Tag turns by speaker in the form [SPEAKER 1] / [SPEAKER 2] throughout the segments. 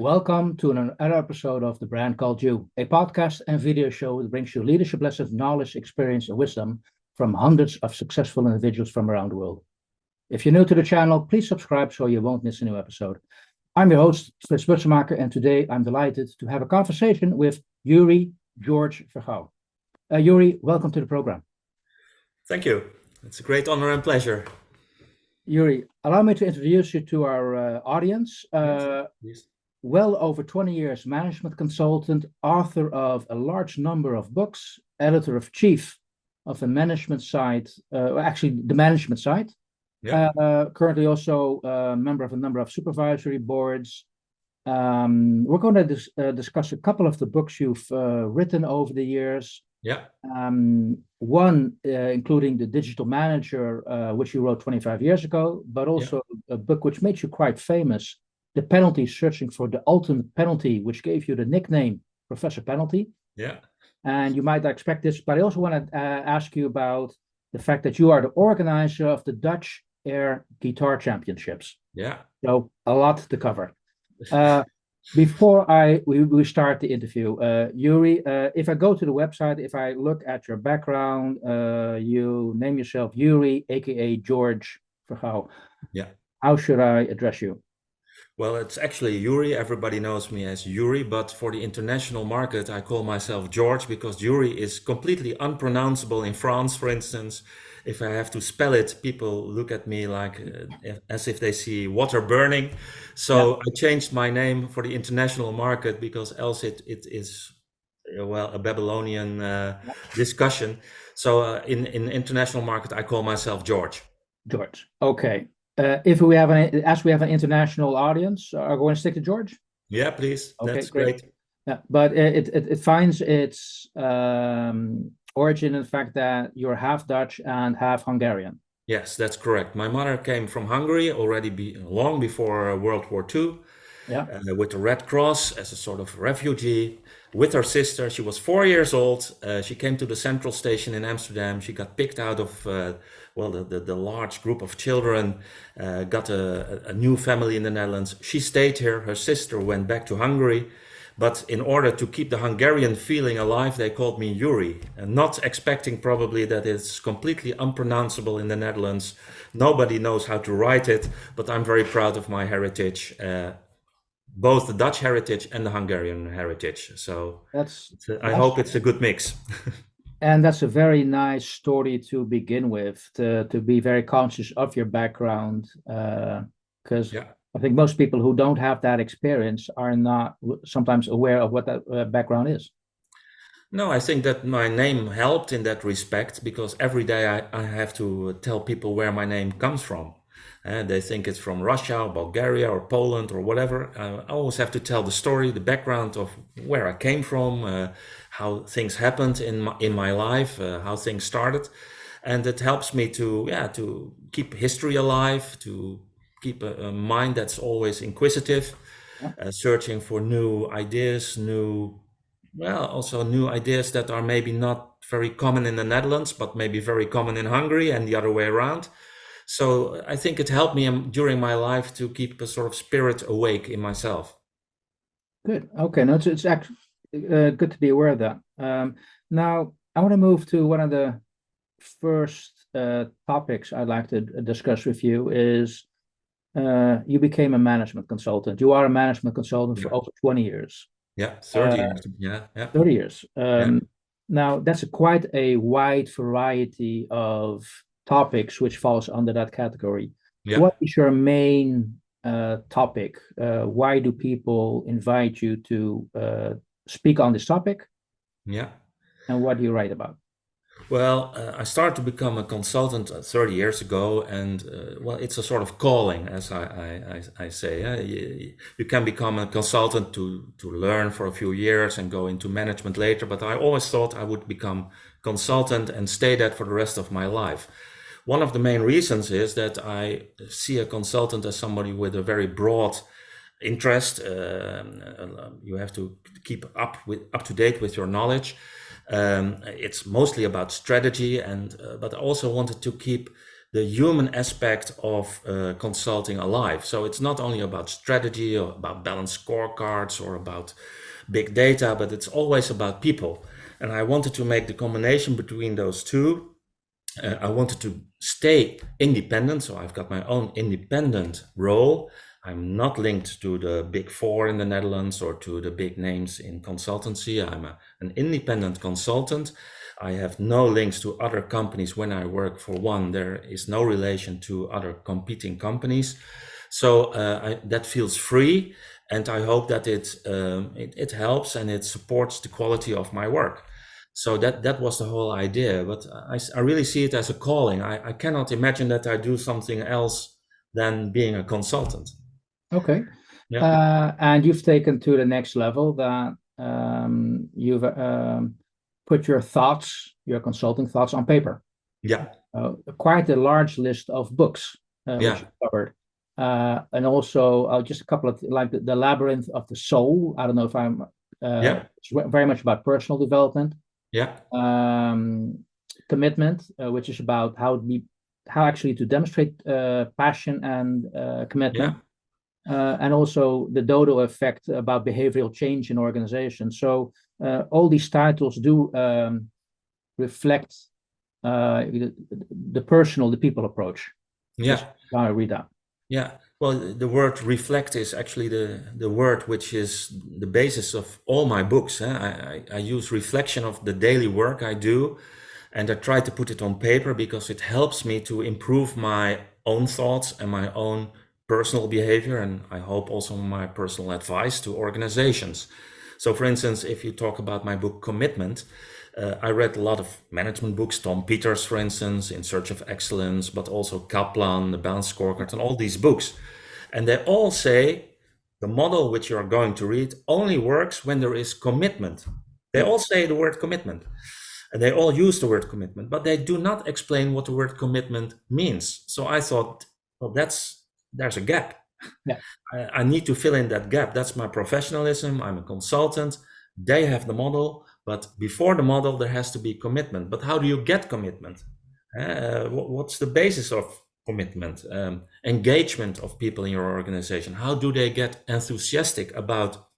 [SPEAKER 1] Welcome to another episode of The Brand Called You, a podcast and video show that brings you leadership lessons, knowledge, experience, and wisdom from hundreds of successful individuals from around the world. If you're new to the channel, please subscribe so you won't miss a new episode. I'm your host, Frits Butsemaker, and today I'm delighted to have a conversation with Gyuri Vergouw. Gyuri, welcome to the program.
[SPEAKER 2] Thank you. It's a great honor and pleasure.
[SPEAKER 1] Gyuri, allow me to introduce you to our audience.
[SPEAKER 2] Yes,
[SPEAKER 1] well over 20 years management consultant, author of a large number of books, editor-in-chief of the management site, the management site.
[SPEAKER 2] Yeah.
[SPEAKER 1] Currently also a member of a number of supervisory boards. We're going to discuss a couple of the books you've written over the years.
[SPEAKER 2] Yeah.
[SPEAKER 1] One including the Digital Manager, which you wrote 25 years ago, but also a book which made you quite famous, The Penalty: Searching for the Ultimate Penalty, which gave you the nickname Professor Penalty.
[SPEAKER 2] Yeah.
[SPEAKER 1] And you might expect this, but I also want to ask you about the fact that you are the organizer of the Dutch Air Guitar Championships.
[SPEAKER 2] Yeah.
[SPEAKER 1] So a lot to cover. Before we start the interview, Gyuri, if I go to the website, if I look at your background, you name yourself Gyuri, aka George Vergouw.
[SPEAKER 2] Yeah.
[SPEAKER 1] How should I address you?
[SPEAKER 2] Well, it's actually Gyuri. Everybody knows me as Gyuri, but for the international market, I call myself George because Gyuri is completely unpronounceable in France, for instance. If I have to spell it, people look at me like as if they see water burning. So I changed my name for the international market because else it is, well, a Babylonian discussion. So in international market, I call myself George.
[SPEAKER 1] George. Okay. If we have an international audience, are we going to stick to George?
[SPEAKER 2] Yeah, please.
[SPEAKER 1] Okay,
[SPEAKER 2] That's
[SPEAKER 1] great.
[SPEAKER 2] great.
[SPEAKER 1] Yeah, but it finds its origin in the fact that you're half Dutch and half Hungarian.
[SPEAKER 2] Yes, that's correct. My mother came from Hungary already long before World War II, with the Red Cross as a sort of refugee. With her sister, she was 4 years old. She came to the central station in Amsterdam. She got picked out of the large group of children, got a new family in the Netherlands. She stayed here. Her sister went back to Hungary. But in order to keep the Hungarian feeling alive, they called me Gyuri, and not expecting probably that it's completely unpronounceable in the Netherlands. Nobody knows how to write it, but I'm very proud of my heritage, both the Dutch heritage and the Hungarian heritage. So I hope it's a good mix.
[SPEAKER 1] And that's a very nice story to begin with, to be very conscious of your background, because I think most people who don't have that experience are not sometimes aware of what that background is.
[SPEAKER 2] No, I think that my name helped in that respect because every day I have to tell people where my name comes from. And they think it's from Russia or Bulgaria or Poland or whatever. I always have to tell the story, the background of where I came from, how things happened in my life, how things started. And it helps me to keep history alive, to keep a mind that's always inquisitive, searching for new ideas, also new ideas that are maybe not very common in the Netherlands, but maybe very common in Hungary and the other way around. So I think it helped me during my life to keep a sort of spirit awake in myself.
[SPEAKER 1] Good. Okay. No, it's actually good to be aware of that. Now, I want to move to one of the first topics I'd like to discuss with you is you became a management consultant. You are a management consultant for over 20 years.
[SPEAKER 2] Yeah, 30 years. Yeah.
[SPEAKER 1] 30 years. Now, that's quite a wide variety of topics which falls under that category.
[SPEAKER 2] Yeah.
[SPEAKER 1] What is your main topic? Why do people invite you to speak on this topic?
[SPEAKER 2] Yeah.
[SPEAKER 1] And what do you write about?
[SPEAKER 2] Well, I started to become a consultant 30 years ago, and it's a sort of calling, as I say. You can become a consultant to learn for a few years and go into management later, but I always thought I would become consultant and stay that for the rest of my life. One of the main reasons is that I see a consultant as somebody with a very broad interest. You have to keep up to date with your knowledge. It's mostly about strategy, but I also wanted to keep the human aspect of consulting alive. So it's not only about strategy or about balanced scorecards or about big data, but it's always about people. And I wanted to make the combination between those two. I wanted to stay independent, so I've got my own independent role. I'm not linked to the big four in the Netherlands or to the big names in consultancy. I'm an independent consultant. I have no links to other companies. When I work for one, there is no relation to other competing companies. So that feels free, and I hope that it helps and it supports the quality of my work. So that was the whole idea. But I really see it as a calling. I cannot imagine that I do something else than being a consultant.
[SPEAKER 1] Okay.
[SPEAKER 2] Yeah.
[SPEAKER 1] And you've taken to the next level that you've put your thoughts, your consulting thoughts on paper.
[SPEAKER 2] Yeah.
[SPEAKER 1] Quite a large list of books, which
[SPEAKER 2] Yeah.
[SPEAKER 1] you covered. And also just a couple of, like the Labyrinth of the Soul. I don't know if I'm,
[SPEAKER 2] Yeah.
[SPEAKER 1] it's very much about personal development.
[SPEAKER 2] Yeah.
[SPEAKER 1] Commitment, which is about how actually to demonstrate passion and commitment.
[SPEAKER 2] Yeah.
[SPEAKER 1] And also the dodo effect about behavioral change in organizations. So all these titles do reflect the personal, the people approach.
[SPEAKER 2] Yeah.
[SPEAKER 1] Just how I read that.
[SPEAKER 2] Yeah. Well, the word reflect is actually the word which is the basis of all my books. I use reflection of the daily work I do, and I try to put it on paper because it helps me to improve my own thoughts and my own personal behavior, and I hope also my personal advice to organizations. So, for instance, if you talk about my book Commitment, I read a lot of management books, Tom Peters, for instance, In Search of Excellence, but also Kaplan, The Balanced Scorecard, and all these books. And they all say the model which you are going to read only works when there is commitment. They all say the word commitment. And they all use the word commitment, but they do not explain what the word commitment means. So I thought, well, there's a gap.
[SPEAKER 1] Yeah.
[SPEAKER 2] I need to fill in that gap. That's my professionalism. I'm a consultant. They have the model, but before the model, there has to be commitment. But how do you get commitment? What's the basis of commitment? Engagement of people in your organization. How do they get enthusiastic about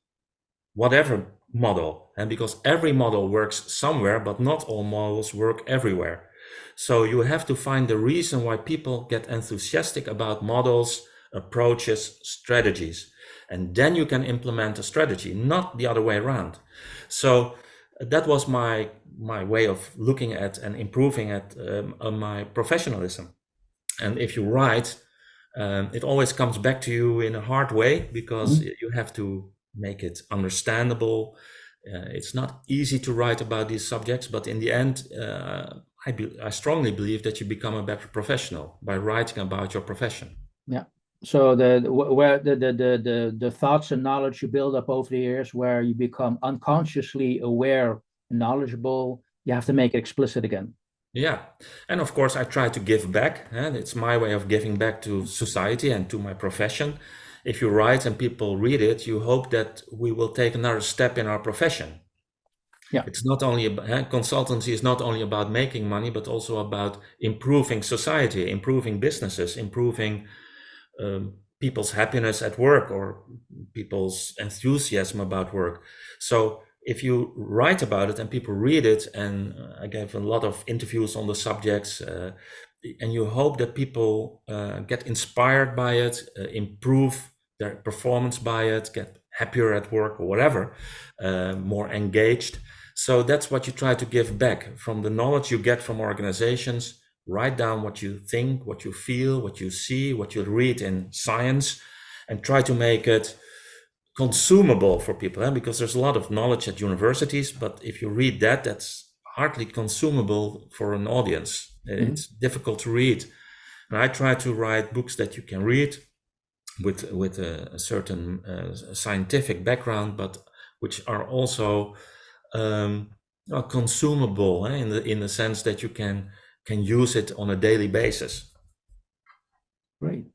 [SPEAKER 2] whatever model? And because every model works somewhere, but not all models work everywhere. So you have to find the reason why people get enthusiastic about models, approaches, strategies. And then you can implement a strategy, not the other way around. So that was my way of looking at and improving at my professionalism. And if you write, it always comes back to you in a hard way because you have to make it understandable. It's not easy to write about these subjects, but in the end, I strongly believe that you become a better professional by writing about your profession.
[SPEAKER 1] Yeah. So the thoughts and knowledge you build up over the years, where you become unconsciously aware, knowledgeable, you have to make it explicit again.
[SPEAKER 2] Yeah, and of course I try to give back. It's my way of giving back to society and to my profession. If you write and people read it, you hope that we will take another step in our profession.
[SPEAKER 1] Yeah.
[SPEAKER 2] It's not only consultancy is not only about making money, but also about improving society, improving businesses, improving people's happiness at work or people's enthusiasm about work. So if you write about it and people read it, and I gave a lot of interviews on the subjects, and you hope that people get inspired by it, improve their performance by it, get happier at work or whatever, more engaged. So that's what you try to give back from the knowledge you get from organizations. Write down what you think, what you feel, what you see, what you read in science, and try to make it consumable for people. Because there's a lot of knowledge at universities, but if you read that, that's hardly consumable for an audience. It's difficult to read. And I try to write books that you can read with a certain scientific background, but which are also consumable in the sense that you can use it on a daily basis.
[SPEAKER 1] Great.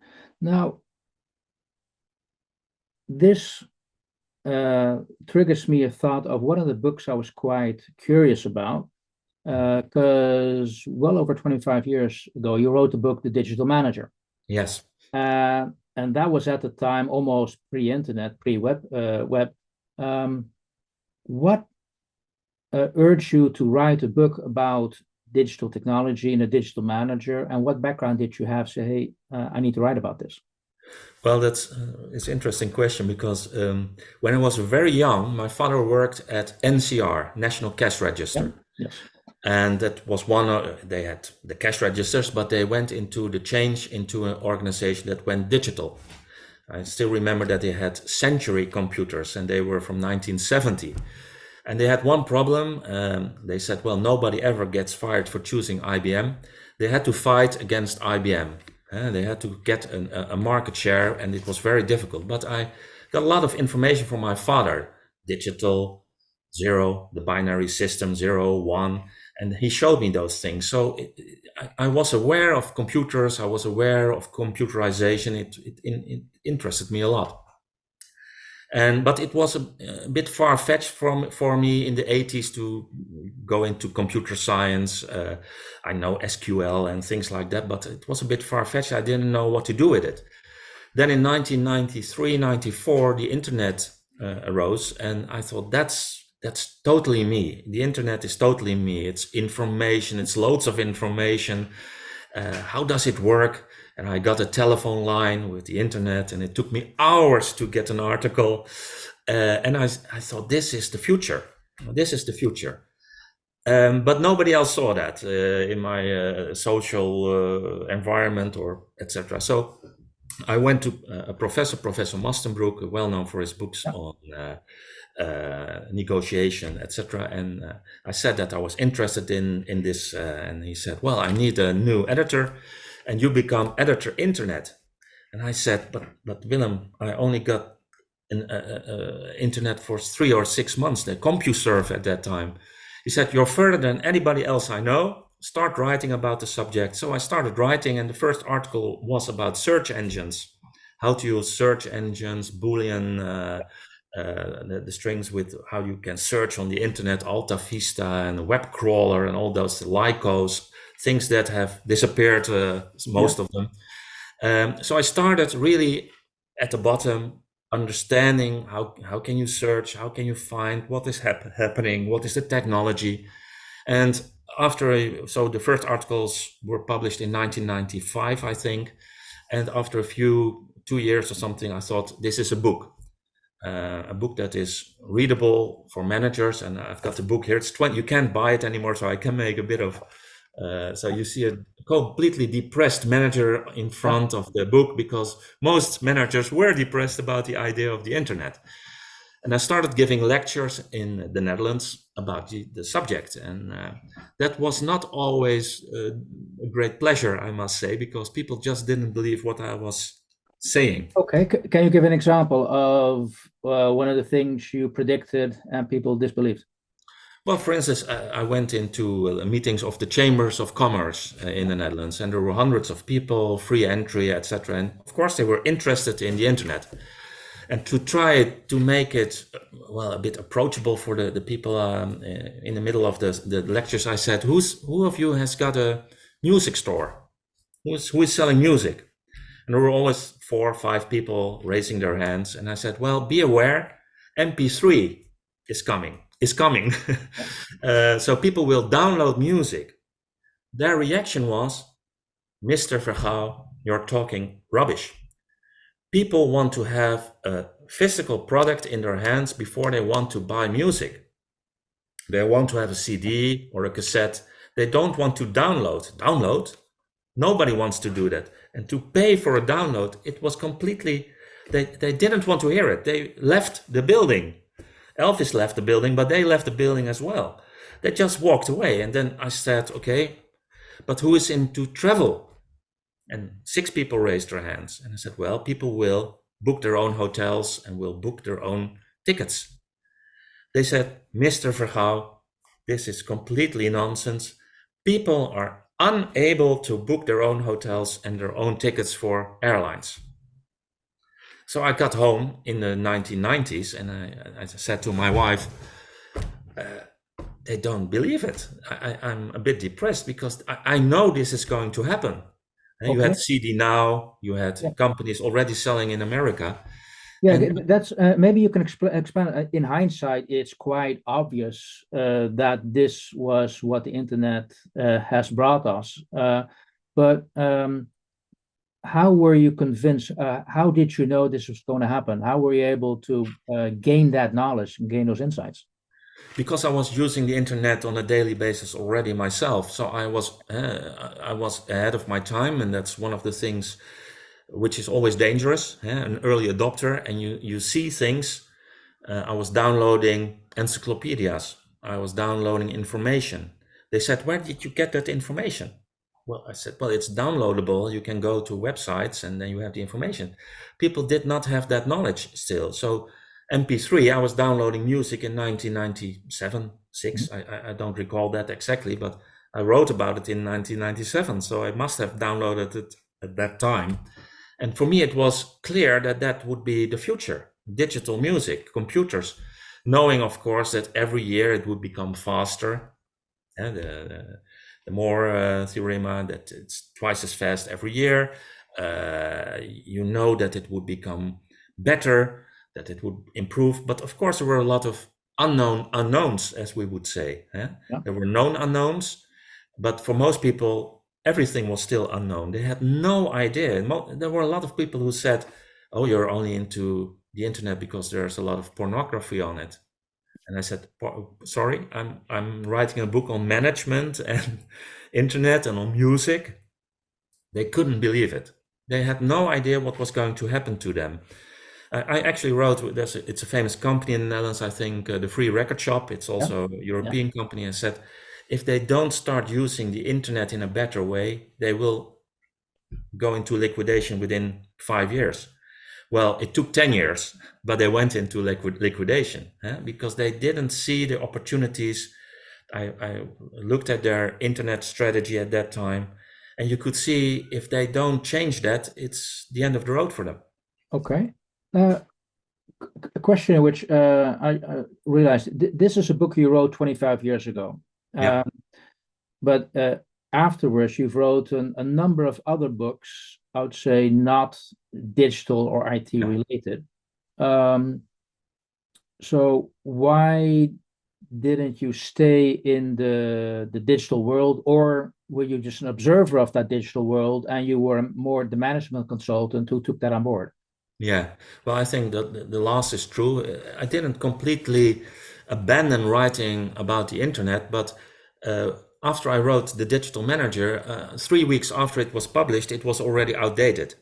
[SPEAKER 1] Now, this triggers me a thought of one of the books I was quite curious about. because well over 25 years ago, you wrote the book, The Digital Manager.
[SPEAKER 2] Yes.
[SPEAKER 1] And that was at the time almost pre-internet, pre-web. What urged you to write a book about digital technology and a digital manager? And what background did you have? Say, hey, I need to write about this.
[SPEAKER 2] Well, it's an interesting question because when I was very young, my father worked at NCR, National Cash Register.
[SPEAKER 1] Yeah. Yes.
[SPEAKER 2] And that was they had the cash registers, but they went into the change into an organization that went digital. I still remember that they had Century computers and they were from 1970. And they had one problem. They said, well, nobody ever gets fired for choosing IBM. They had to fight against IBM. They had to get a market share, and it was very difficult. But I got a lot of information from my father. Digital, zero, the binary system, 0, 1. And he showed me those things. So I was aware of computers. I was aware of computerization. It interested me a lot. But it was a bit far-fetched for me in the 80s to go into computer science. I know SQL and things like that, but it was a bit far-fetched. I didn't know what to do with it. Then in 1993, 94, the internet arose, and I thought that's totally me. The internet is totally me. It's information. It's loads of information. How does it work? And I got a telephone line with the internet, and it took me hours to get an article. And I thought, this is the future. This is the future. But nobody else saw that in my social environment or etc. So I went to Professor Mastenbroek, well known for his books on negotiation, etc. And I said that I was interested in this, and he said, well, I need a new editor, and you become editor internet. And I said, but Willem, I only got an internet for 3 or 6 months, the CompuServe at that time. He said, you're further than anybody else I know. Start writing about the subject. So I started writing, and the first article was about search engines, how to use search engines, Boolean, the strings with how you can search on the internet, Alta Vista and web crawler and all those Lycos, things that have disappeared, most of them. So I started really at the bottom, understanding how can you search, how can you find what is happening, what is the technology. And so the first articles were published in 1995, I think. And after 2 years or something, I thought, this is a book that is readable for managers. And I've got the book here. It's 20. You can't buy it anymore, so I can make a bit of. So you see a completely depressed manager in front of the book, because most managers were depressed about the idea of the internet. And I started giving lectures in the Netherlands about the subject. And that was not always a great pleasure, I must say, because people just didn't believe what I was saying.
[SPEAKER 1] Okay, can you give an example of one of the things you predicted and people disbelieved?
[SPEAKER 2] Well, for instance, I went into meetings of the chambers of commerce in the Netherlands, and there were hundreds of people, free entry, etc. And of course, they were interested in the internet. And to try to make it, well, a bit approachable for the people in the middle of the lectures, I said, who of you has got a music store? Who is selling music? And there were always 4 or 5 people raising their hands. And I said, well, be aware, MP3 is coming. So people will download music. Their reaction was, Mr. Vergouw, you're talking rubbish. People want to have a physical product in their hands before they want to buy music. They want to have a CD or a cassette. They don't want to download. Nobody wants to do that. And to pay for a download, it was completely, they didn't want to hear it. They left the building. Elvis left the building, but they left the building as well. They just walked away. And then I said, okay, but who is into travel? And 6 people raised their hands. And I said, well, people will book their own hotels and will book their own tickets. They said, Mr. Vergouw, this is completely nonsense. People are unable to book their own hotels and their own tickets for airlines. So I got home in the 1990s, and I said to my wife, they don't believe it. I'm a bit depressed because I know this is going to happen. And you
[SPEAKER 1] Okay.
[SPEAKER 2] had CD Now, you
[SPEAKER 1] Yeah.
[SPEAKER 2] had companies already selling in America.
[SPEAKER 1] Yeah,
[SPEAKER 2] And
[SPEAKER 1] that's maybe you can expand. In hindsight, it's quite obvious that this was what the internet has brought us. But how were you convinced? How did you know this was going to happen? How were you able to gain that knowledge and gain those insights?
[SPEAKER 2] because I was using the internet on a daily basis already myself, so I was ahead of my time, and that's one of the things which is always dangerous. An early adopter, and you see things. I was downloading encyclopedias. I was downloading information. They said, "Where did you get that information?" Well, I said, "Well, it's downloadable. You can go to websites and then you have the information." People did not have that knowledge still. So MP3, I was downloading music in 1997,
[SPEAKER 1] Mhm.
[SPEAKER 2] 6. I don't recall that exactly, but I wrote about it in 1997. So I must have downloaded it at that time. And for me, it was clear that that would be the future, digital music, computers, knowing, of course, that every year it would become faster. And the more theorema that it's twice as fast every year, you know that it would become better, that it would improve. But of course, there were a lot of unknown unknowns, as we would say.
[SPEAKER 1] Yeah.
[SPEAKER 2] There were known unknowns, but for most people, everything was still unknown. They had no idea. There were a lot of people who said, "Oh, you're only into the internet because there's a lot of pornography on it." And I said, "Sorry, I'm writing a book on management and internet and on music." They couldn't believe it. They had no idea what was going to happen to them. I actually wrote, it's a famous company in the Netherlands, I think, the Free Record Shop. It's
[SPEAKER 1] Yeah.
[SPEAKER 2] also a
[SPEAKER 1] Yeah.
[SPEAKER 2] European company. I said, if they don't start using the internet in a better way, they will go into liquidation within 5 years. Well, it took 10 years, but they went into liquidation because they didn't see the opportunities. I looked at their internet strategy at that time, and you could see if they don't change that, it's the end of the road for them.
[SPEAKER 1] Okay. Uh, a question which I realized this is a book you wrote 25 years ago.
[SPEAKER 2] Yeah,
[SPEAKER 1] Um, but afterwards, you've wrote a number of other books, I would say not digital or IT
[SPEAKER 2] yeah.
[SPEAKER 1] related. Um, so why didn't you stay in the digital world, or were you just an observer of that digital world and you were more the management consultant who took that on board?
[SPEAKER 2] Yeah, well, I think that the last is true. I didn't completely abandon writing about the internet, but uh, after I wrote The Digital Manager, 3 weeks after it was published, it was already outdated.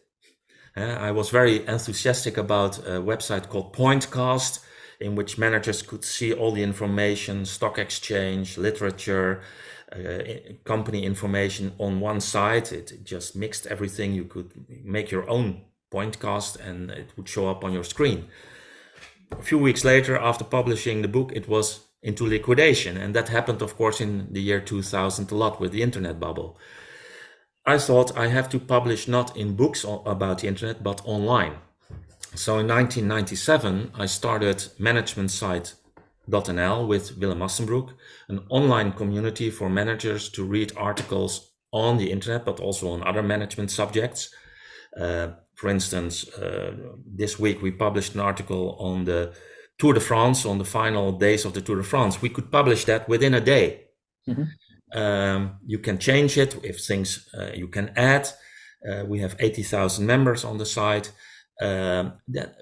[SPEAKER 2] I was very enthusiastic about a website called Pointcast, in which managers could see all the information, stock exchange, literature, company information on one site. It just mixed everything. You could make your own Pointcast and it would show up on your screen. A few weeks later, after publishing the book, it was into liquidation. And that happened, of course, in the year 2000 a lot with the internet bubble. I thought I have to publish not in books about the internet, but online. So in 1997, I started managementsite.nl with Willem Assenbroek, an online community for managers to read articles on the internet, but also on other management subjects. For instance, this week we published an article on the Tour de France, on the final days of the Tour de France. We could publish that within a day.
[SPEAKER 1] Mhm.
[SPEAKER 2] You can change it if things you can add. We have 80,000 members on the site. That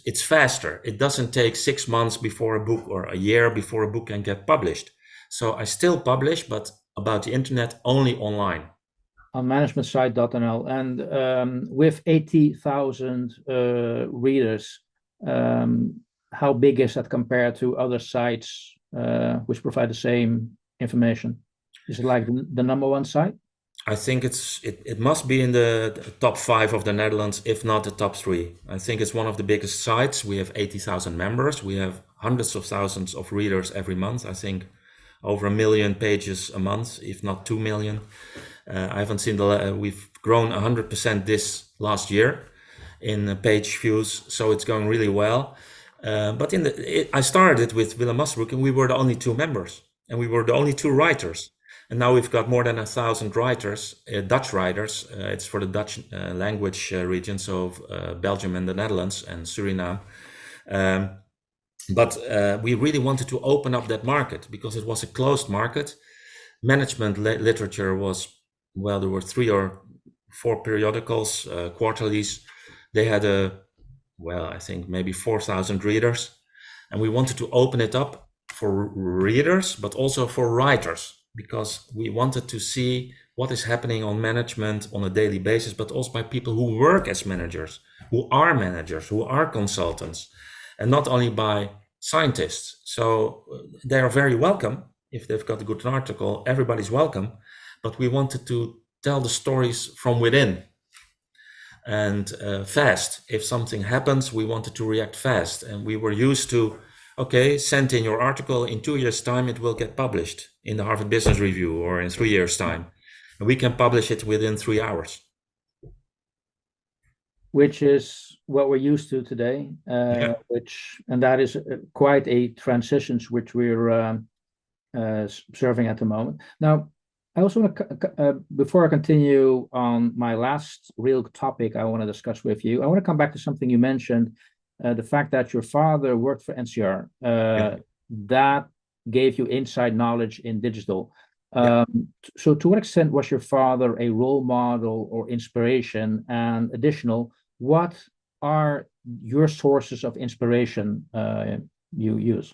[SPEAKER 2] it's faster. It doesn't take 6 months before a book or a year before a book can get published. So I still publish, but about the internet only online.
[SPEAKER 1] On managementsite.nl, and with 80,000 readers, how big is that compared to other sites which provide the same information? Is it like the number one site?
[SPEAKER 2] I think it must be in the top 5 of the Netherlands, if not the top 3. I think it's one of the biggest sites. We have 80,000 members. We have hundreds of thousands of readers every month. I think over 1 million pages a month, if not 2 million. I haven't seen we've grown 100% this last year in page views, so it's going really well. But I started it with Willem Asbroek, and we were the only 2 members. and we were the only two writers. And now we've got more than 1,000 writers, Dutch writers. It's for the Dutch language region, so Belgium and the Netherlands and Suriname. But we really wanted to open up that market because it was a closed market. Management literature was, well, there were 3 or 4 periodicals, quarterlies. They had I think maybe 4,000 readers. And we wanted to open it up for readers, but also for writers, because we wanted to see what is happening on management on a daily basis, but also by people who work as managers, who are consultants, and not only by scientists. So they are very welcome. If they've got a good article, everybody's welcome. But we wanted to tell the stories from within and fast. If something happens, we wanted to react fast. And we were used to, okay, send in your article. In 2 years' time, it will get published in the Harvard Business Review, or in 3 years' time. And we can publish it within 3 hours.
[SPEAKER 1] Which is what we're used to today, and that is quite a transition which we're serving at the moment. Now, I also want to, before I continue on my last real topic I want to discuss with you, I want to come back to something you mentioned, the fact that your father worked for NCR. That gave you inside knowledge in digital. So to what extent was your father a role model or inspiration? And additional, what are your sources of inspiration you use?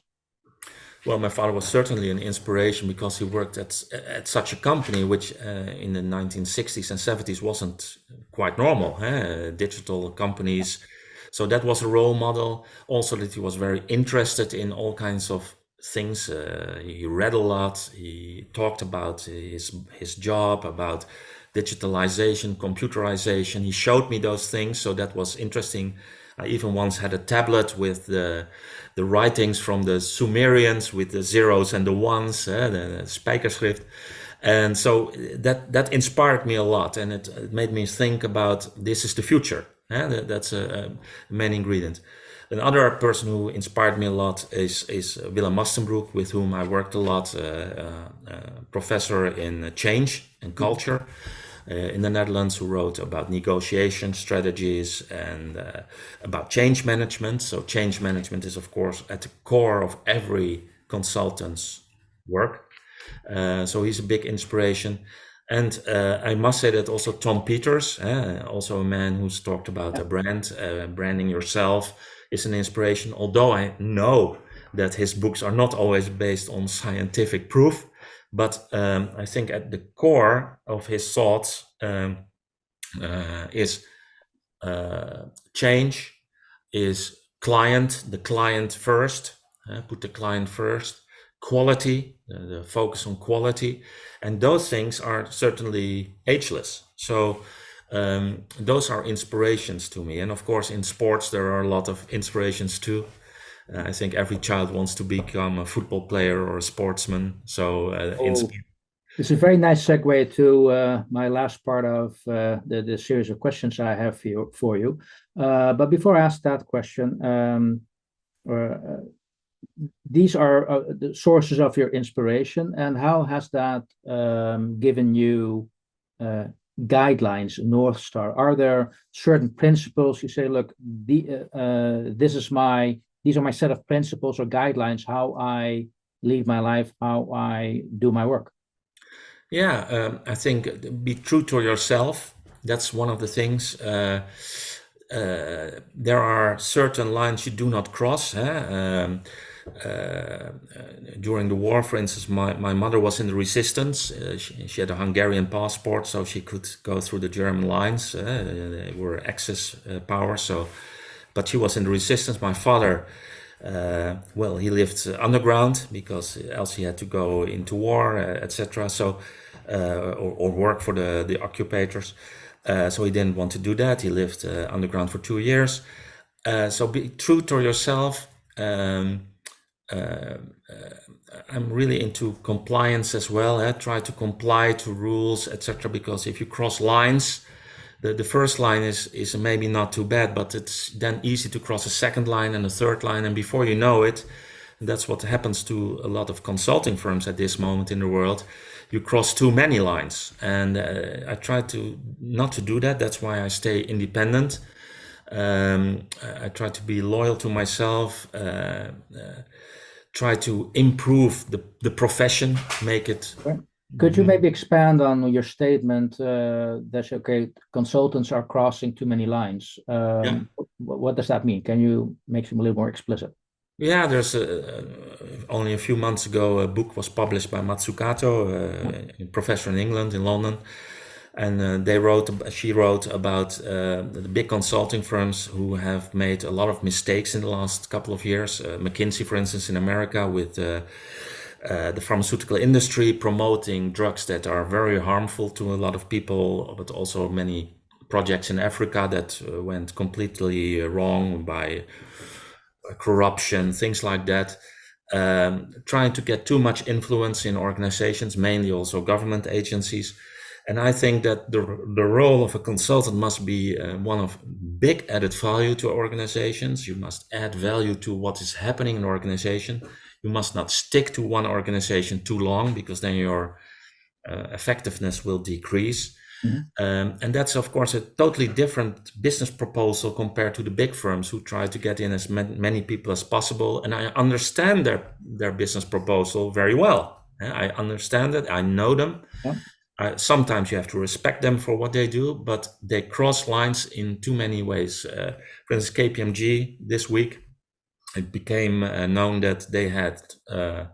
[SPEAKER 2] Well, my father was certainly an inspiration because he worked at such a company, which in the 1960s and 70s wasn't quite normal, digital companies. So that was a role model. Also that he was very interested in all kinds of things. He read a lot. He talked about his job, about digitalization, computerization. He showed me those things, so that was interesting. I even once had a tablet with the writings from the Sumerians with the zeros and the ones, the spijkerschrift. And so that inspired me a lot, and it made me think about this is the future. That's a main ingredient. Another person who inspired me a lot is Willem Mastenbroek, with whom I worked a lot, professor in change and culture in the Netherlands, who wrote about negotiation strategies and about change management. So change management is, of course, at the core of every consultant's work. So he's a big inspiration. And I must say that also Tom Peters, also a man who's talked about a brand, branding yourself, is an inspiration. Although I know that his books are not always based on scientific proof, but I think at the core of his thoughts is change, is the client first, put the client first, quality, the focus on quality, and those things are certainly ageless. So those are inspirations to me. And of course, in sports, there are a lot of inspirations too. I think every child wants to become a football player or a sportsman. So
[SPEAKER 1] it's a very nice segue to my last part of the series of questions I have for you. But before I ask that question, these are the sources of your inspiration, and how has that given you guidelines, North Star? Are there certain principles you say, look, these are my set of principles or guidelines, how I lead my life, how I do my work?
[SPEAKER 2] Yeah, I think be true to yourself. That's one of the things. There are certain lines you do not cross. During the war, for instance, my mother was in the resistance. She had a Hungarian passport, so she could go through the German lines. They were Axis power, but she was in the resistance. My father, he lived underground because else he had to go into war, etc. So, or work for the occupators. So he didn't want to do that. He lived underground for 2 years. So be true to yourself. I'm really into compliance as well. Try to comply to rules, etc. Because if you cross lines, the first line is maybe not too bad, but it's then easy to cross a second line and a third line, and before you know it, And that's what happens to a lot of consulting firms at this moment in the world. You cross too many lines, and I try to not to do that. That's why I stay independent. I try to be loyal to myself, try to improve the profession, make it.
[SPEAKER 1] Right. Could you maybe expand on your statement that okay, consultants are crossing too many lines?
[SPEAKER 2] Yeah.
[SPEAKER 1] What does that mean? Can you make them a little more explicit?
[SPEAKER 2] Yeah, there's only a few months ago a book was published by Matsukato, a professor in England, in London, and she wrote about the big consulting firms who have made a lot of mistakes in the last couple of years. McKinsey, for instance, in America, with the pharmaceutical industry promoting drugs that are very harmful to a lot of people, but also many projects in Africa that went completely wrong by corruption, things like that. Trying to get too much influence in organizations, mainly also government agencies. And I think that the role of a consultant must be one of big added value to organizations. You must add value to what is happening in an organization. You must not stick to one organization too long, because then your effectiveness will decrease. And that's, of course, a totally different business proposal compared to the big firms who try to get in as many people as possible. And I understand their business proposal very well. I understand it. I know them. Yeah. Sometimes you have to respect them for what they do, but they cross lines in too many ways. For instance, KPMG this week, it became known that they had a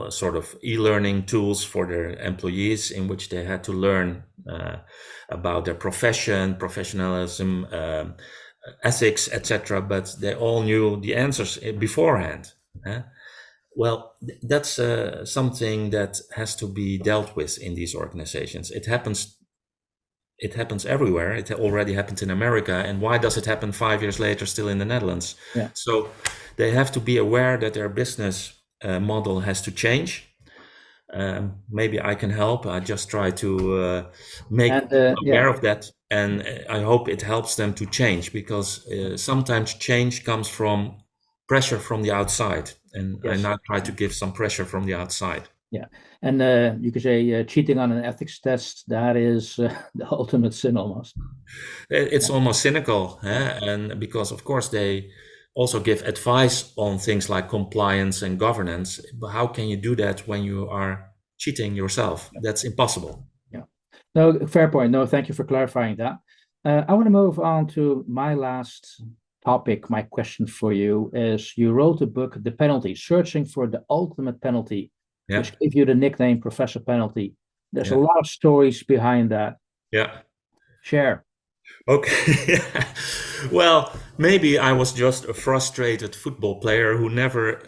[SPEAKER 2] sort of e-learning tools for their employees, in which they had to learn about their profession, professionalism, ethics, etc. But they all knew the answers beforehand. Well, that's something that has to be dealt with in these organizations. It happens everywhere. It already happened in America. And why does it happen 5 years later still in the Netherlands? Yeah. So they have to be aware that their business model has to change. Maybe I can help. I just try to make aware of that, and I hope it helps them to change, because sometimes change comes from pressure from the outside, and I now try to give some pressure from the outside.
[SPEAKER 1] Yeah, and you could say cheating on an ethics test, that is the ultimate sin almost.
[SPEAKER 2] It's almost cynical, and because of course they also give advice on things like compliance and governance. But how can you do that when you are cheating yourself? That's impossible.
[SPEAKER 1] Yeah. No, fair point. No, thank you for clarifying that. I want to move on to my last topic. My question for you is, you wrote a book, The Penalty, Searching for the Ultimate Penalty, which gave you the nickname Professor Penalty. There's a lot of stories behind that.
[SPEAKER 2] Yeah.
[SPEAKER 1] Share.
[SPEAKER 2] Okay. Well, maybe I was just a frustrated football player who never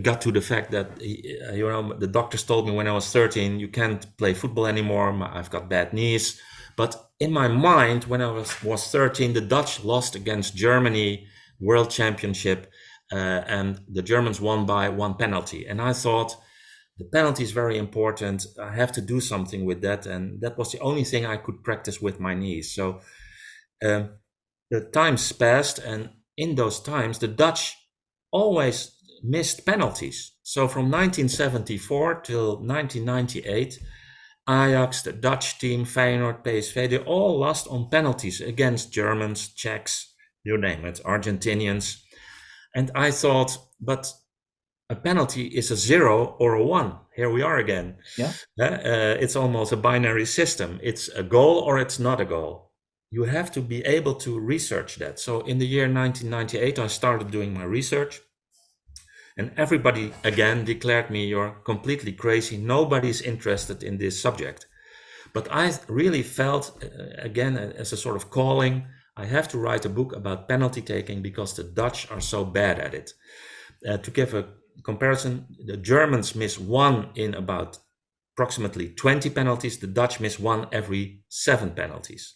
[SPEAKER 2] got to the fact that, the doctors told me when I was 13, you can't play football anymore. I've got bad knees. But in my mind, when I was 13, the Dutch lost against Germany, World Championship, and the Germans won by one penalty. And I thought, the penalty is very important. I have to do something with that. And that was the only thing I could practice with my knees. So the times passed, and in those times, the Dutch always missed penalties. So from 1974 till 1998, Ajax, the Dutch team, Feyenoord, PSV, they all lost on penalties against Germans, Czechs, you name it, Argentinians. And I thought, but a penalty is a 0 or a 1. Here we are again. Yeah. It's almost a binary system. It's a goal or it's not a goal. You have to be able to research that. So in the year 1998, I started doing my research, and everybody again declared me, you're completely crazy. Nobody's interested in this subject. But I really felt, again, as a sort of calling, I have to write a book about penalty taking because the Dutch are so bad at it. To give a comparison, the Germans miss one in about approximately 20 penalties. The Dutch miss one every 7 penalties.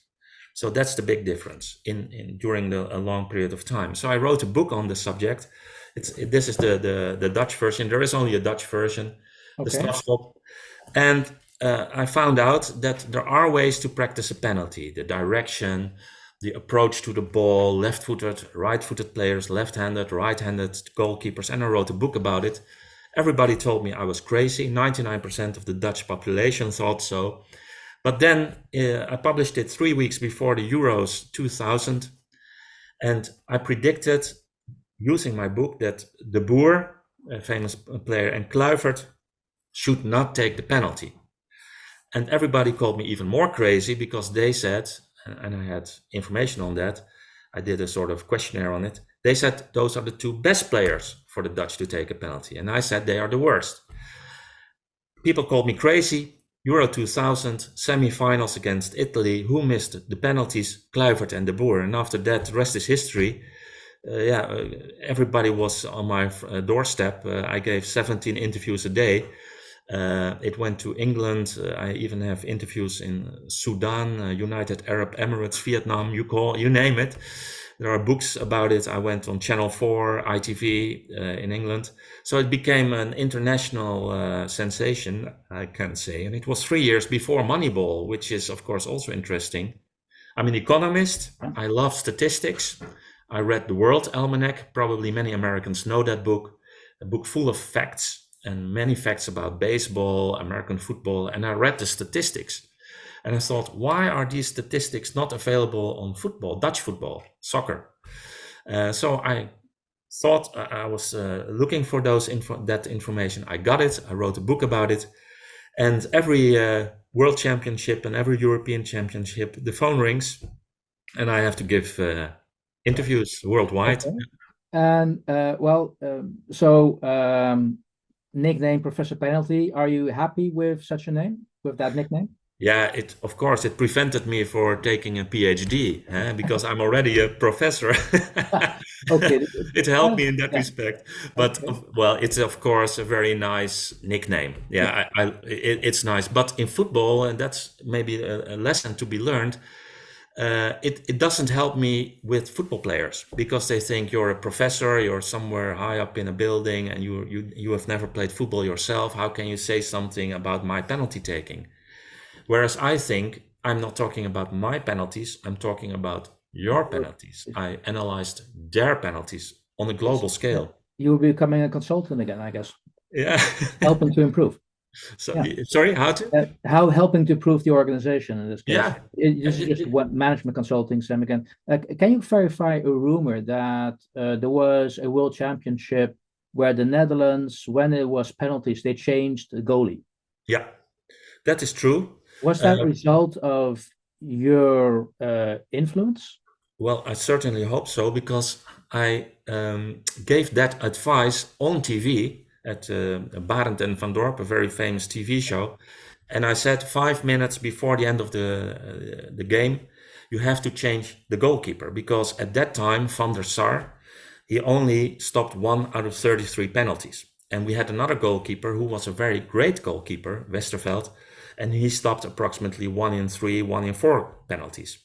[SPEAKER 2] So that's the big difference during a long period of time. So I wrote a book on the subject. This is the Dutch version. There is only a Dutch version, the Strafschop. And I found out that there are ways to practice a penalty: the direction, the approach to the ball, left-footed, right-footed players, left-handed, right-handed goalkeepers, and I wrote a book about it. Everybody told me I was crazy. 99% of the Dutch population thought so. But then I published it 3 weeks before the Euros 2000, and I predicted, using my book, that De Boer, a famous player, and Kluivert should not take the penalty. And everybody called me even more crazy because they said, and I had information on that, I did a sort of questionnaire on it. They said those are the two best players for the Dutch to take a penalty. And I said they are the worst. People called me crazy. Euro 2000, semi-finals against Italy. Who missed the penalties? Kluivert and De Boer. And after that, the rest is history. Everybody was on my doorstep. I gave 17 interviews a day. It went to England. I even have interviews in Sudan, United Arab Emirates, Vietnam, you name it. There are books about it. I went on Channel 4, ITV in England. So it became an international sensation, I can say. And it was 3 years before Moneyball, which is, of course, also interesting. I'm an economist. I love statistics. I read the World Almanac. Probably many Americans know that book. A book full of facts and many facts about baseball, American football. And I read the statistics. And I thought, why are these statistics not available on football, Dutch football, soccer? So I thought I was looking for that information. I got it. I wrote a book about it. And every World Championship and every European Championship, the phone rings, and I have to give interviews worldwide.
[SPEAKER 1] Okay. And nickname Professor Penalty. Are you happy with such a name, with that nickname?
[SPEAKER 2] Yeah, of course, it prevented me for taking a PhD because I'm already a professor.
[SPEAKER 1] Okay.
[SPEAKER 2] It helped me in that respect. But well, it's of course a very nice nickname. Yeah, it's nice. But in football, and that's maybe a lesson to be learned, it doesn't help me with football players because they think you're a professor, you're somewhere high up in a building, and you have never played football yourself. How can you say something about my penalty taking? Whereas I think I'm not talking about my penalties, I'm talking about your penalties. I analyzed their penalties on a global scale.
[SPEAKER 1] You'll be becoming a consultant again, I guess.
[SPEAKER 2] Yeah.
[SPEAKER 1] Helping to improve.
[SPEAKER 2] So, sorry, how to?
[SPEAKER 1] How helping to improve the organization in this case.
[SPEAKER 2] Yeah.
[SPEAKER 1] This is just what management consulting, Sam, again. Can you verify a rumor that there was a world championship where the Netherlands, when it was penalties, they changed the goalie?
[SPEAKER 2] Yeah, that is true.
[SPEAKER 1] Was that a result of your influence?
[SPEAKER 2] Well, I certainly hope so, because I gave that advice on TV at Barend en Van Dorp, a very famous TV show. And I said 5 minutes before the end of the game, you have to change the goalkeeper, because at that time, Van der Sar, he only stopped 1 out of 33 penalties. And we had another goalkeeper who was a very great goalkeeper, Westerveld, and he stopped approximately 1 in 3, 1 in 4 penalties.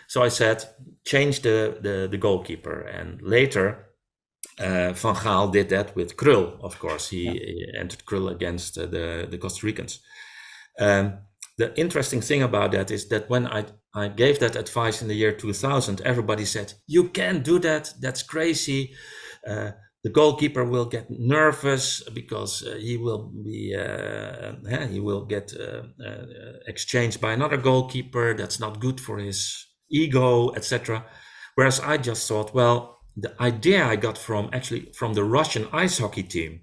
[SPEAKER 2] So I said, change the goalkeeper. And later, Van Gaal did that with Krul, of course. He entered Krul against the Costa Ricans. The interesting thing about that is that when I gave that advice in the year 2000, everybody said, you can't do that, that's crazy. The goalkeeper will get nervous because he will get exchanged by another goalkeeper. That's not good for his ego, etc. Whereas I just thought, well, the idea I got from the Russian ice hockey team.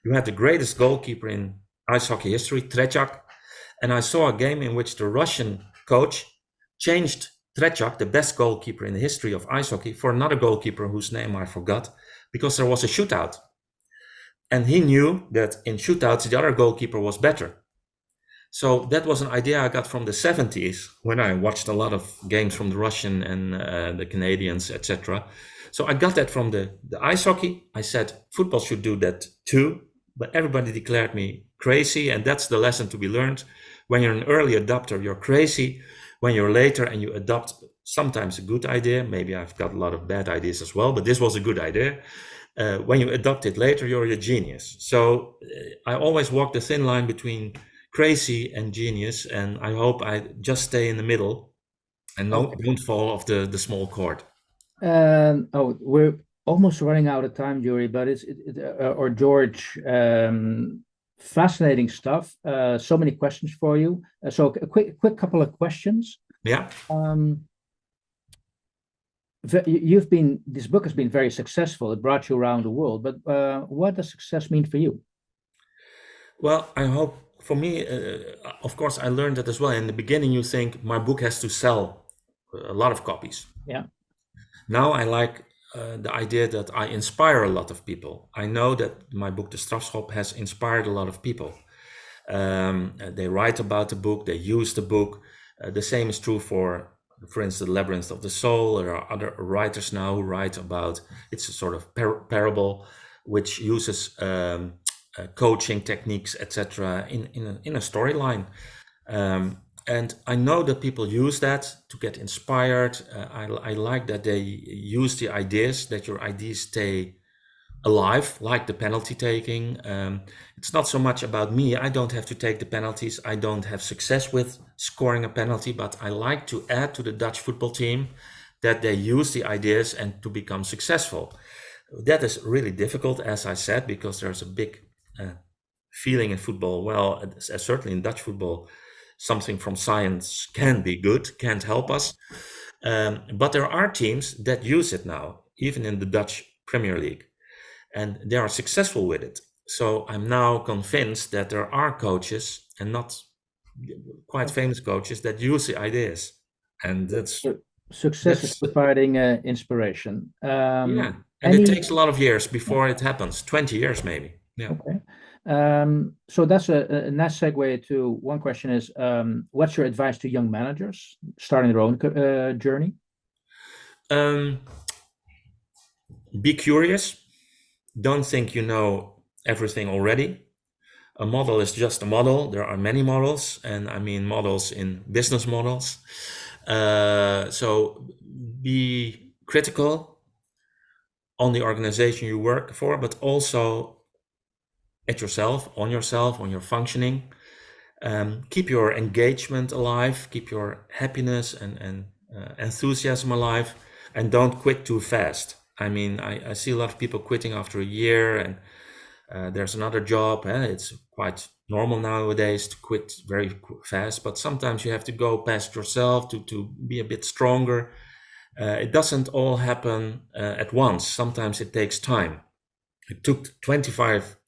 [SPEAKER 2] You had the greatest goalkeeper in ice hockey history, Tretiak, and I saw a game in which the Russian coach changed Tretiak, the best goalkeeper in the history of ice hockey, for another goalkeeper whose name I forgot, because there was a shootout. And he knew that in shootouts, the other goalkeeper was better. So that was an idea I got from the 70s when I watched a lot of games from the Russian and the Canadians, etc. So I got that from the ice hockey. I said, football should do that too. But everybody declared me crazy. And that's the lesson to be learned. When you're an early adopter, you're crazy. When you're later and you adopt sometimes a good idea, maybe I've got a lot of bad ideas as well, but this was a good idea. When you adopt it later, you're a genius. So I always walk the thin line between crazy and genius, and I hope I just stay in the middle. and no,
[SPEAKER 1] Okay.
[SPEAKER 2] don't fall off the small cord.
[SPEAKER 1] Oh, we're almost running out of time, Gyuri, but or George, fascinating stuff. So many questions for you. So a quick couple of questions.
[SPEAKER 2] Yeah.
[SPEAKER 1] Um, this book has been very successful. It brought you around the world, but what does success mean for you?
[SPEAKER 2] Well, I hope for me, of course, I learned that as well. In the beginning, you think my book has to sell a lot of copies.
[SPEAKER 1] Yeah.
[SPEAKER 2] Now I like the idea that I inspire a lot of people. I know that my book, The Strafschop, has inspired a lot of people. They write about the book, they use the book. The same is true for instance, The Labyrinth of the Soul. There are other writers now who write about, it's a sort of parable which uses coaching techniques, etc., in a storyline. And I know that people use that to get inspired. I like that they use the ideas, that your ideas stay alive, like the penalty taking. It's not so much about me. I don't have to take the penalties. I don't have success with scoring a penalty, but I like to add to the Dutch football team that they use the ideas and to become successful. That is really difficult, as I said, because there's a big feeling in football. Well, certainly in Dutch football, something from science can be good, can't help us. But there are teams that use it now, even in the Dutch Premier League, and they are successful with it. So I'm now convinced that there are coaches, and not quite famous coaches, that use the ideas. And
[SPEAKER 1] Success is
[SPEAKER 2] that's
[SPEAKER 1] providing inspiration.
[SPEAKER 2] yeah. And it
[SPEAKER 1] Any
[SPEAKER 2] takes a lot of years before it happens, 20 years maybe. Yeah.
[SPEAKER 1] Okay. So that's a nice segue to one question is, what's your advice to young managers starting their own journey?
[SPEAKER 2] Um, be curious. Don't think you know everything already. A model is just a model. There are many models, and I mean models in business models. So be critical on the organization you work for, but also at yourself, on your functioning. Keep your engagement alive, keep your happiness and enthusiasm alive, and don't quit too fast. I mean, I see a lot of people quitting after a year, and there's another job. It's quite normal nowadays to quit very fast, but sometimes you have to go past yourself to be a bit stronger. It doesn't all happen at once. Sometimes it takes time. It took 20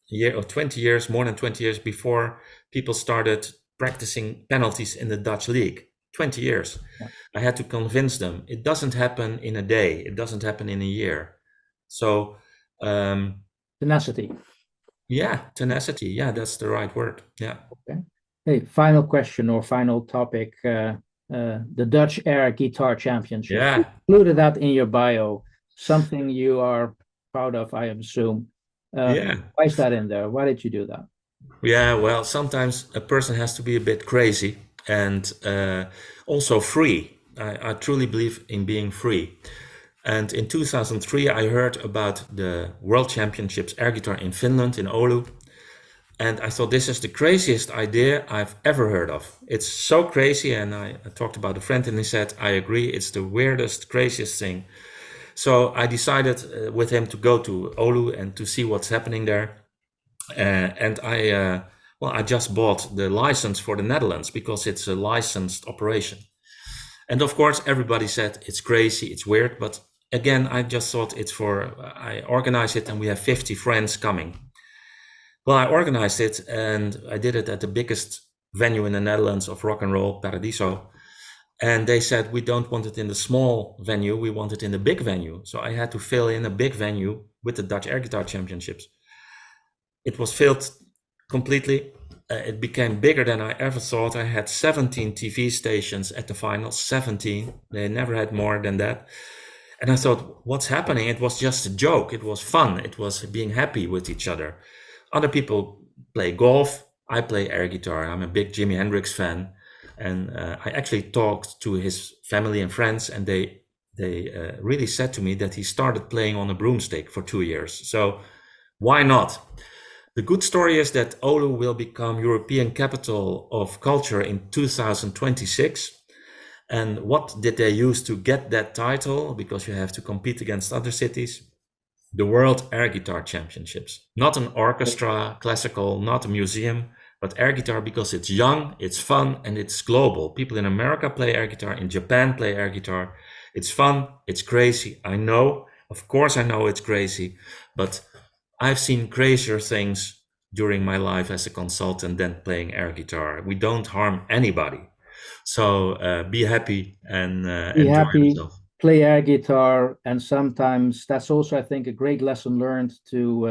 [SPEAKER 2] years, more than 20 years before people started practicing penalties in the Dutch league. 20 years.
[SPEAKER 1] Yeah.
[SPEAKER 2] I had to convince them. It doesn't happen in a day. It doesn't happen in a year. So,
[SPEAKER 1] Tenacity.
[SPEAKER 2] yeah, tenacity. Yeah, that's the right word. Yeah.
[SPEAKER 1] Okay. Hey, final question or final topic. The Dutch Air Guitar Championship. You
[SPEAKER 2] Yeah.
[SPEAKER 1] included that in your bio. Something you are proud of, I assume.
[SPEAKER 2] Yeah.
[SPEAKER 1] Why is that in there? Why did you do that?
[SPEAKER 2] Yeah. Well, sometimes a person has to be a bit crazy and also free. I truly believe in being free. And in 2003, I heard about the World Championships air guitar in Finland, in Oulu. And I thought, this is the craziest idea I've ever heard of. It's so crazy. And I talked about a friend and he said, I agree, it's the weirdest, craziest thing. So I decided with him to go to Oulu and to see what's happening there. And I just bought the license for the Netherlands because it's a licensed operation. And of course, everybody said it's crazy, it's weird. But again, I just thought I organized it and we have 50 friends coming. Well, I organized it and I did it at the biggest venue in the Netherlands of rock and roll, Paradiso. And they said, we don't want it in the small venue, we want it in the big venue. So I had to fill in a big venue with the Dutch Air Guitar Championships. It was filled completely. It became bigger than I ever thought. I had 17 TV stations at the finals, 17. They never had more than that. And I thought, what's happening? It was just a joke. It was fun. It was being happy with each other. Other people play golf. I play air guitar. I'm a big Jimi Hendrix fan. And I actually talked to his family and friends, and they really said to me that he started playing on a broomstick for 2 years. So why not? The good story is that Oulu will become European Capital of Culture in 2026. And what did they use to get that title? Because you have to compete against other cities. The World Air Guitar Championships. Not an orchestra, classical, not a museum, but air guitar because it's young, it's fun, and it's global. People in America play air guitar, in Japan play air guitar. It's fun, it's crazy. I know, of course I know it's crazy, but I've seen crazier things during my life as a consultant than playing air guitar. We don't harm anybody. So be happy and
[SPEAKER 1] Be
[SPEAKER 2] enjoy
[SPEAKER 1] happy,
[SPEAKER 2] yourself.
[SPEAKER 1] play air guitar, and sometimes that's also, I think, a great lesson learned to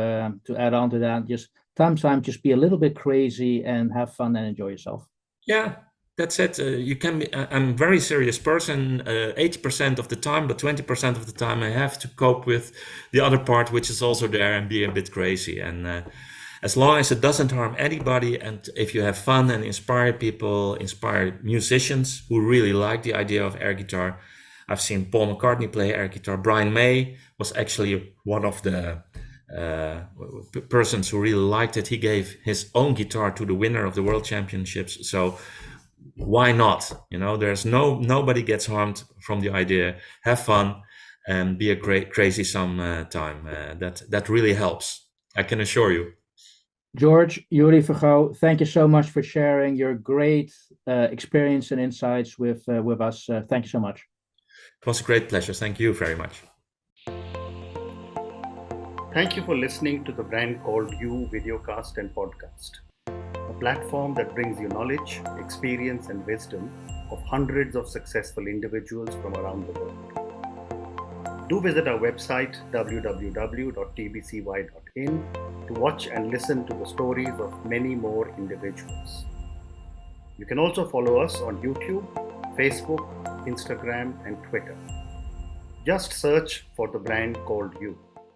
[SPEAKER 1] add on to that. Just sometimes just be a little bit crazy and have fun and enjoy yourself.
[SPEAKER 2] Yeah, that's it. You can be, I'm a very serious person 80% of the time, but 20% of the time I have to cope with the other part, which is also there, and be a bit crazy. And as long as it doesn't harm anybody, and if you have fun and inspire people, inspire musicians who really like the idea of air guitar. I've seen Paul McCartney play air guitar. Brian May was actually one of the persons who really liked it. He gave his own guitar to the winner of the World Championships. So why not? You know, there's nobody gets harmed from the idea. Have fun and be a great crazy some time. That really helps. I can assure you.
[SPEAKER 1] George, Gyuri, Vergouw, thank you so much for sharing your great experience and insights with us. Thank you so much.
[SPEAKER 2] It was a great pleasure. Thank you very much.
[SPEAKER 3] Thank you for listening to the Brand Called You videocast and podcast, a platform that brings you knowledge, experience, and wisdom of hundreds of successful individuals from around the world. Do visit our website www.tbcy.in to watch and listen to the stories of many more individuals. You can also follow us on YouTube, Facebook, Instagram, and Twitter. Just search for the Brand Called You.